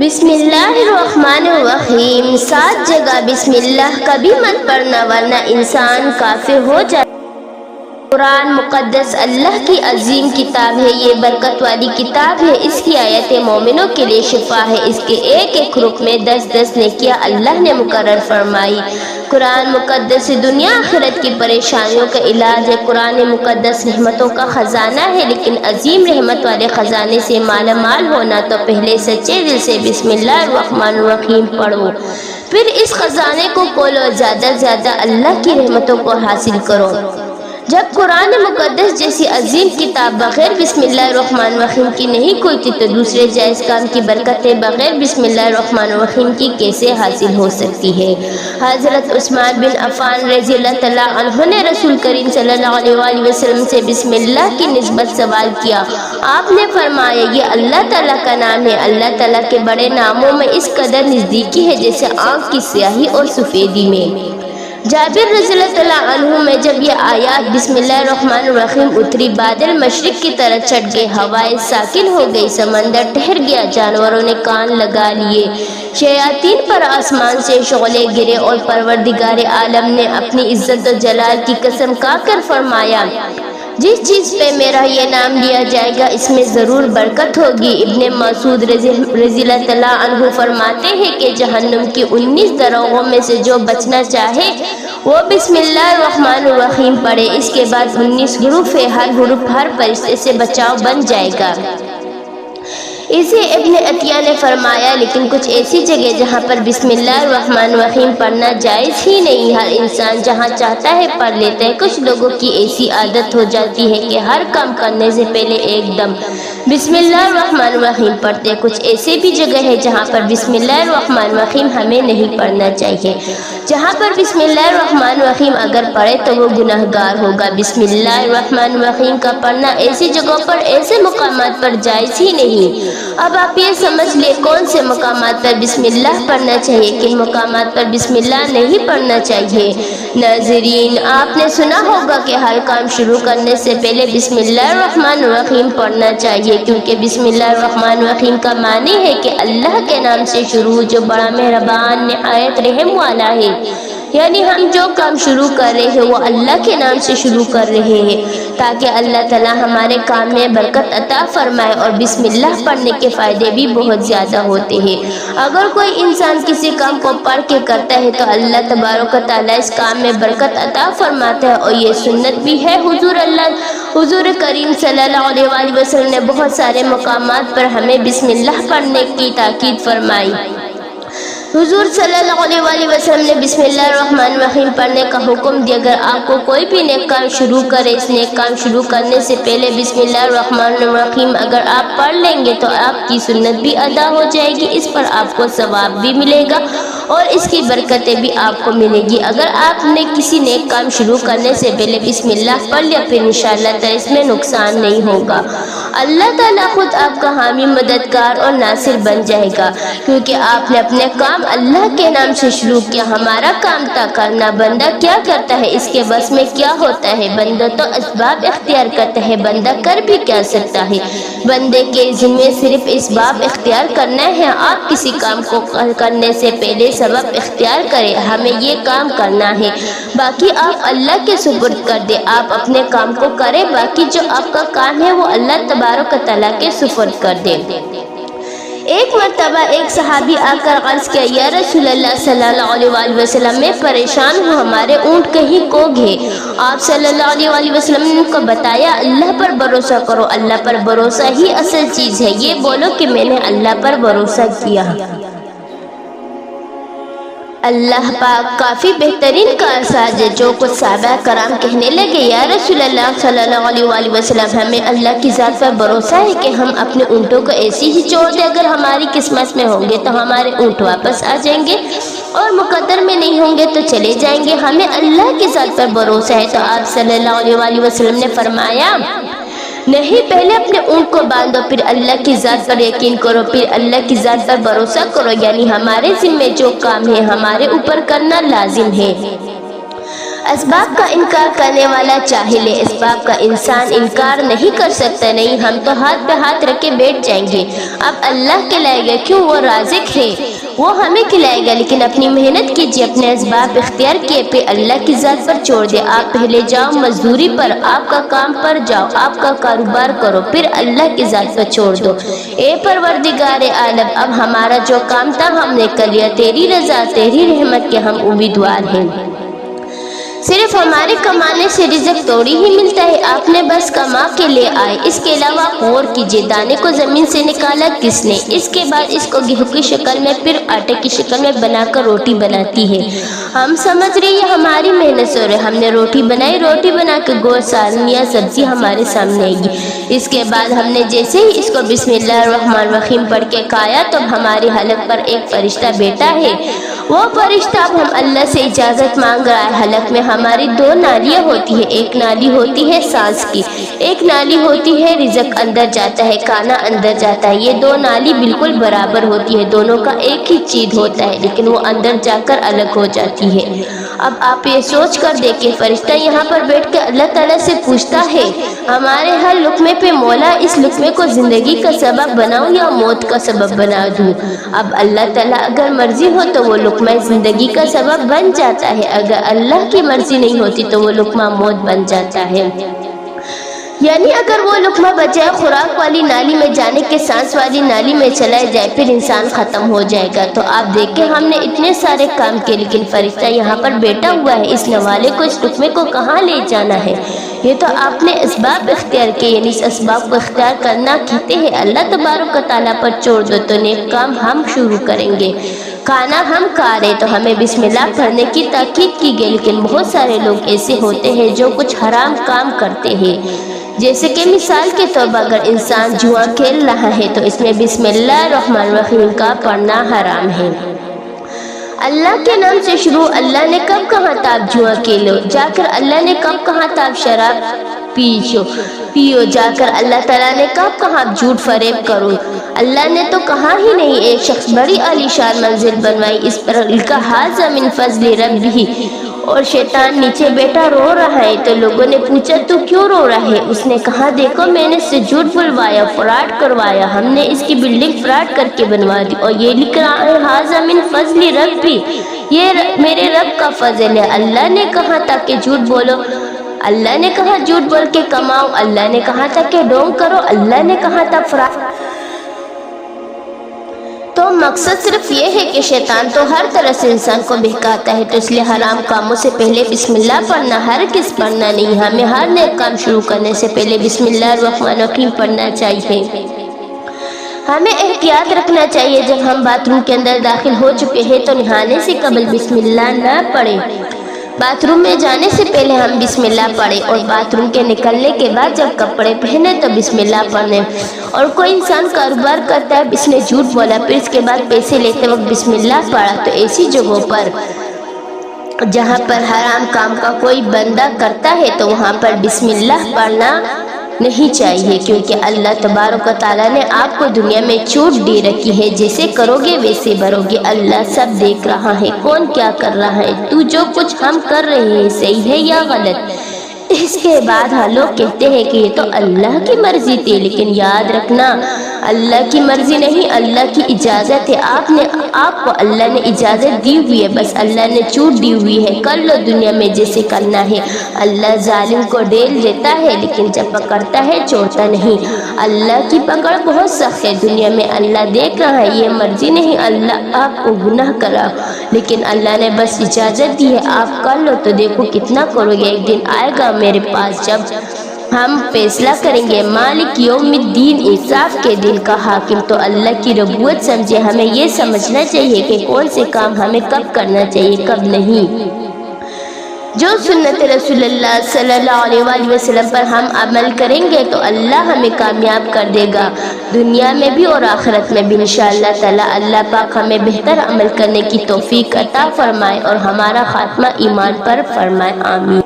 بسم اللہ الرحمن الرحیم۔ 7 جگہ بسم اللہ کبھی مت پڑھنا ورنہ انسان کافر ہو جائے۔ قرآن مقدس اللہ کی عظیم کتاب ہے، یہ برکت والی کتاب ہے، اس کی آیتیں مومنوں کے لیے شفا ہے، اس کے ایک ایک حرف میں 10 نیکیاں اللہ نے مقرر فرمائی۔ قرآن مقدس دنیا آخرت کی پریشانیوں کا علاج ہے۔ قرآن مقدس رحمتوں کا خزانہ ہے، لیکن عظیم رحمت والے خزانے سے مالا مال ہونا تو پہلے سچے دل سے بسم اللہ الرحمن الرحیم پڑھو، پھر اس خزانے کو کھولو، زیادہ سے زیادہ اللہ کی رحمتوں کو حاصل کرو۔ جب قرآن مقدس جیسی عظیم کتاب بغیر بسم اللہ الرحمن الرحیم کی نہیں کھلتی تو دوسرے جائز کام کی برکتیں بغیر بسم اللہ الرحمن الرحیم کی کیسے حاصل ہو سکتی ہے؟ حضرت عثمان بن عفان رضی اللہ تعالیٰ عنہ نے رسول کریم صلی اللہ علیہ وآلہ وسلم سے بسم اللہ کی نسبت سوال کیا۔ آپ نے فرمایا یہ اللہ تعالیٰ کا نام ہے، اللہ تعالیٰ کے بڑے ناموں میں اس قدر نزدیکی ہے جیسے آنکھ کی سیاہی اور سفیدی میں۔ جابر رضی اللہ تعالیٰ عنہ میں جب یہ آیات بسم اللہ الرحمن الرحیم اتری، بادل مشرق کی طرف چڑھ گئے، ہوائیں ساکن ہو گئی، سمندر ٹھہر گیا، جانوروں نے کان لگا لیے، شیاطین پر آسمان سے شعلے گرے، اور پروردگار عالم نے اپنی عزت و جلال کی قسم کھا کر فرمایا جس چیز پہ میرا یہ نام لیا جائے گا اس میں ضرور برکت ہوگی۔ ابن مسعود رضی اللہ تعالیٰ عنہ فرماتے ہیں کہ جہنم کی 19 دروغوں میں سے جو بچنا چاہے وہ بسم اللہ الرحمن الرحیم پڑھے، اس کے بعد 19 حروف ہے، ہر حرف ہر فرشتے سے بچاؤ بن جائے گا۔ اسے ابن عطیہ نے فرمایا لیکن کچھ ایسی جگہ جہاں پر بسم اللہ الرحمن الرحیم پڑھنا جائز ہی نہیں، ہر انسان جہاں چاہتا ہے پڑھ لیتا ہے۔ کچھ لوگوں کی ایسی عادت ہو جاتی ہے کہ ہر کام کرنے سے پہلے ایک دم بسم اللہ الرحمن الرحیم پڑھتے۔ کچھ ایسے بھی جگہ ہے جہاں پر بسم اللہ الرحمن الرحیم ہمیں نہیں پڑھنا چاہیے۔ جہاں پر بسم اللہ الرحمن الرحیم اگر پڑھے تو وہ گناہ گار ہوگا۔ بسم اللہ الرحمن الرحیم کا پڑھنا ایسی جگہوں پر، ایسے مقامات پر جائز ہی نہیں۔ اب آپ یہ سمجھ لیں کون سے مقامات پر بسم اللہ پڑھنا چاہیے، کن مقامات پر بسم اللہ نہیں پڑھنا چاہیے۔ ناظرین، آپ نے سنا ہوگا کہ ہر کام شروع کرنے سے پہلے بسم اللہ الرحمن الرحیم پڑھنا چاہیے، کیونکہ بسم اللہ الرحمن الرحیم کا معنی ہے کہ اللہ کے نام سے شروع جو بڑا مہربان نہایت رحم والا ہے، یعنی ہم جو کام شروع کر رہے ہیں وہ اللہ کے نام سے شروع کر رہے ہیں تاکہ اللہ تعالی ہمارے کام میں برکت عطا فرمائے، اور بسم اللہ پڑھنے کے فائدے بھی بہت زیادہ ہوتے ہیں۔ اگر کوئی انسان کسی کام کو پڑھ کے کرتا ہے تو اللہ تبارک و تعالیٰ اس کام میں برکت عطا فرماتا ہے، اور یہ سنت بھی ہے۔ حضور کریم صلی اللہ علیہ وآلہ وسلم نے بہت سارے مقامات پر ہمیں بسم اللہ پڑھنے کی تاکید فرمائی۔ حضور صلی اللہ علیہ وآلہ وسلم نے بسم اللہ الرحمن الرحیم پڑھنے کا حکم دیا۔ اگر آپ کو کوئی بھی نیک کام شروع کرے، اس نیک کام شروع کرنے سے پہلے بسم اللہ الرحمن الرحیم اگر آپ پڑھ لیں گے تو آپ کی سنت بھی ادا ہو جائے گی، اس پر آپ کو ثواب بھی ملے گا اور اس کی برکتیں بھی آپ کو ملے گی۔ اگر آپ نے کسی نیک کام شروع کرنے سے پہلے بسم اللہ پڑھ لیا پھر انشاءاللہ تعالی اس میں نقصان نہیں ہوگا، اللہ تعالیٰ خود آپ کا حامی، مددگار اور ناصر بن جائے گا، کیونکہ آپ نے اپنے کام اللہ کے نام سے شروع کیا۔ ہمارا کام تھا کرنا، بندہ کیا کرتا ہے، اس کے بس میں کیا ہوتا ہے؟ بندہ تو اسباب اختیار کرتا ہے، بندہ کر بھی کیا سکتا ہے؟ بندے کے ذمہ صرف اسباب اختیار کرنا ہے۔ آپ کسی کام کو کرنے سے پہلے سبب اختیار کریں، ہمیں یہ کام کرنا ہے، باقی آپ اللہ کے سپرد کر دیں۔ آپ اپنے کام کو کریں، باقی جو آپ کا کام ہے وہ اللہ تبارک و تعالیٰ کے سپرد کر دیں۔ ایک مرتبہ ایک صحابی آ کر عرض کیا، یا رسول اللہ صلی اللہ علیہ وآلہ وسلم، میں پریشان ہوں، ہمارے اونٹ کہیں کھو گئے۔ آپ صلی اللہ علیہ وآلہ وسلم نے ان کو بتایا اللہ پر بھروسہ کرو، اللہ پر بھروسہ ہی اصل چیز ہے، یہ بولو کہ میں نے اللہ پر بھروسہ کیا۔ اللہ پاک کافی بہترین کارساز ہے۔ جو کچھ صحابہ کرام کہنے لگے، یا رسول اللہ صلی اللہ علیہ وآلہ وسلم، ہمیں اللہ کی ذات پر بھروسہ ہے کہ ہم اپنے اونٹوں کو ایسی ہی چھوڑ دیں، اگر ہماری قسمت میں ہوں گے تو ہمارے اونٹ واپس آ جائیں گے، اور مقدر میں نہیں ہوں گے تو چلے جائیں گے، ہمیں اللہ کی ذات پر بھروسہ ہے۔ تو آپ صلی اللہ علیہ وآلہ وسلم نے فرمایا نہیں، پہلے اپنے اونٹ کو باندھو، پھر اللہ کی ذات پر یقین کرو، پھر اللہ کی ذات پر بھروسہ کرو، یعنی ہمارے ذمہ جو کام ہے ہمارے اوپر کرنا لازم ہے۔ اسباب کا انکار کرنے والا چاہے لے اسباب کا، انسان انکار نہیں کر سکتا۔ نہیں، ہم تو ہاتھ پہ ہاتھ رکھ کے بیٹھ جائیں گے، اب اللہ کھلائے گا، کیوں؟ وہ رازق ہے، وہ ہمیں کھلائے گا۔ لیکن اپنی محنت کیجیے، اپنے اسباب اختیار کیے پہ اللہ کی ذات پر چھوڑ دے۔ آپ پہلے جاؤ مزدوری پر، آپ کا کام پر جاؤ، آپ کا کاروبار کرو، پھر اللہ کی ذات پر چھوڑ دو۔ اے پروردگار عالم، اب ہمارا جو کام تھا ہم نے کر لیا، تیری رضا تیری رحمت کے ہم امیدوار ہیں۔ صرف ہمارے کمانے سے رزق توڑی ہی ملتا ہے، آپ نے بس کما کے لے آئے، اس کے علاوہ غور کیجیے دانے کو زمین سے نکالا کس نے، اس کے بعد اس کو گیہوں کی شکل میں پھر آٹے کی شکل میں بنا کر روٹی بناتی ہے۔ ہم سمجھ رہے ہیں ہماری محنت سے ہو رہے، ہم نے روٹی بنائی، روٹی بنا کے گوشت سالن یا سبزی ہمارے سامنے آئے گی، اس کے بعد ہم نے جیسے ہی اس کو بسم اللہ الرحمن الرحیم پڑھ کے کھایا تو ہماری حلق پر ایک فرشتہ بیٹھا ہے، وہ فرشتہ اب ہم اللہ سے اجازت مانگ رہا ہے۔ حلق میں ہماری دو نالیاں ہوتی ہے، ایک نالی ہوتی ہے سانس کی، ایک نالی ہوتی ہے رزق اندر جاتا ہے، کھانا اندر جاتا ہے، یہ دو نالی بالکل برابر ہوتی ہے، دونوں کا ایک ہی چیز ہوتا ہے، لیکن وہ اندر جا کر الگ ہو جاتی ہے۔ اب آپ یہ سوچ کر دیکھیں، فرشتہ یہاں پر بیٹھ کے اللہ تعالیٰ سے پوچھتا ہے ہمارے ہر لقمے پہ، مولا اس لقمے کو زندگی کا سبب بناؤں یا موت کا سبب بنا دوں؟ اب اللہ تعالیٰ اگر مرضی ہو تو وہ لقمہ زندگی کا سبب بن جاتا ہے، اگر اللہ کی مرضی نہیں ہوتی تو وہ لقمہ موت بن جاتا ہے۔ یعنی اگر وہ لقمہ بجائے خوراک والی نالی میں جانے کے سانس والی نالی میں چلا جائے پھر انسان ختم ہو جائے گا۔ تو آپ دیکھیں ہم نے اتنے سارے کام کیے لیکن فرشتہ یہاں پر بیٹھا ہوا ہے، اس نوالے کو اس لقمے کو کہاں لے جانا ہے؟ یہ تو آپ نے اسباب اختیار کیے، یعنی اس اسباب کو اختیار کرنا کہتے ہیں اللہ تبارک و تعالیٰ پر چھوڑ دو تو نیک کام ہم شروع کریں گے۔ کھانا ہم کھا رہے تو ہمیں بسم اللہ پڑھنے کی تاکید کی گئی، لیکن بہت سارے لوگ ایسے ہوتے ہیں جو کچھ حرام کام کرتے ہیں، جیسے کہ مثال کے طور پر اگر انسان جوا کھیل رہا ہے تو اس میں بسم اللہ الرحمن الرحیم کا پڑھنا حرام ہے۔ اللہ کے نام سے شروع، اللہ نے کب کہا تھا آپ جوا کھیلو؟ جا کر اللہ نے کب کہا تھا آپ شراب پیو؟ جا کر اللہ تعالیٰ نے کب کہا آپ جھوٹ فریب کرو؟ اللہ نے تو کہا ہی نہیں۔ ایک شخص بڑی عالی شان منزل بنوائی، اس پر لکھا ھذا من فضل ربہ، اور شیطان نیچے بیٹھا رو رہا ہے تو لوگوں نے پوچھا تو کیوں رو رہا ہے؟ اس نے کہا دیکھو میں نے اس سے جھوٹ بلوایا، فراڈ کروایا، ہم نے اس کی بلڈنگ فراڈ کر کے بنوا دی اور یہ لکھ رہا ہے ھذا من فضل ربی، یہ میرے رب کا فضل ہے۔ اللہ نے کہا تھا کہ جھوٹ بولو، اللہ نے کہا جھوٹ بول کے کماؤ، اللہ نے کہا تھا کہ ڈھونگ کرو، اللہ نے کہا تھا فراڈ۔ تو مقصد صرف یہ ہے کہ شیطان تو ہر طرح سے انسان کو بہکاتا ہے، تو اس لیے حرام کاموں سے پہلے بسم اللہ پڑھنا ہرگز پڑھنا نہیں۔ ہمیں ہر نیک کام شروع کرنے سے پہلے بسم اللہ الرحمن الرحیم پڑھنا چاہیے۔ ہمیں احتیاط رکھنا چاہیے، جب ہم باتھ روم کے اندر داخل ہو چکے ہیں تو نہانے سے قبل بسم اللہ نہ پڑھیں، باتھ روم میں جانے سے پہلے ہم بسم اللہ پڑھیں، اور باتھ روم کے نکلنے کے بعد جب کپڑے پہنے تو بسم اللہ پڑھیں۔ اور کوئی انسان کاروبار کرتا ہے، اس نے جھوٹ بولا، پھر اس کے بعد پیسے لیتے وقت بسم اللہ پڑھا، تو ایسی جگہوں پر جہاں پر حرام کام کا کوئی بندہ کرتا ہے تو وہاں پر بسم اللہ پڑھنا نہیں چاہیے، کیونکہ اللہ تبارک و تعالیٰ نے آپ کو دنیا میں چھوٹ دے رکھی ہے، جیسے کرو گے ویسے بھرو گے، اللہ سب دیکھ رہا ہے کون کیا کر رہا ہے، تو جو کچھ ہم کر رہے ہیں صحیح ہے یا غلط۔ اس کے بعد لوگ کہتے ہیں کہ یہ تو اللہ کی مرضی تھی، لیکن یاد رکھنا اللہ کی مرضی نہیں، اللہ کی اجازت ہے، آپ کو اللہ نے اجازت دی ہوئی ہے، بس اللہ نے چھوٹ دی ہوئی ہے، کر لو دنیا میں جیسے کرنا ہے۔ اللہ ظالم کو ڈیل دیتا ہے لیکن جب پکڑتا ہے چھوڑتا نہیں، اللہ کی پکڑ بہت سخت ہے، دنیا میں اللہ دیکھ رہا ہے، یہ مرضی نہیں اللہ آپ کو گناہ کرا، لیکن اللہ نے بس اجازت دی ہے، آپ کر لو تو دیکھو کتنا کرو گے، ایک دن آئے گا میرے پاس جب ہم فیصلہ کریں گے، مالک یوم الدین، انصاف کے دن کا حاکم۔ تو اللہ کی ربوت سمجھے، ہمیں یہ سمجھنا چاہیے کہ کون سے کام ہمیں کب کرنا چاہیے کب نہیں۔ جو سنت رسول اللہ صلی اللہ علیہ وآلہ وسلم پر ہم عمل کریں گے تو اللہ ہمیں کامیاب کر دے گا، دنیا میں بھی اور آخرت میں بھی انشاءاللہ تعالی۔ اللہ پاک ہمیں بہتر عمل کرنے کی توفیق عطا فرمائے اور ہمارا خاتمہ ایمان پر فرمائے، آمین۔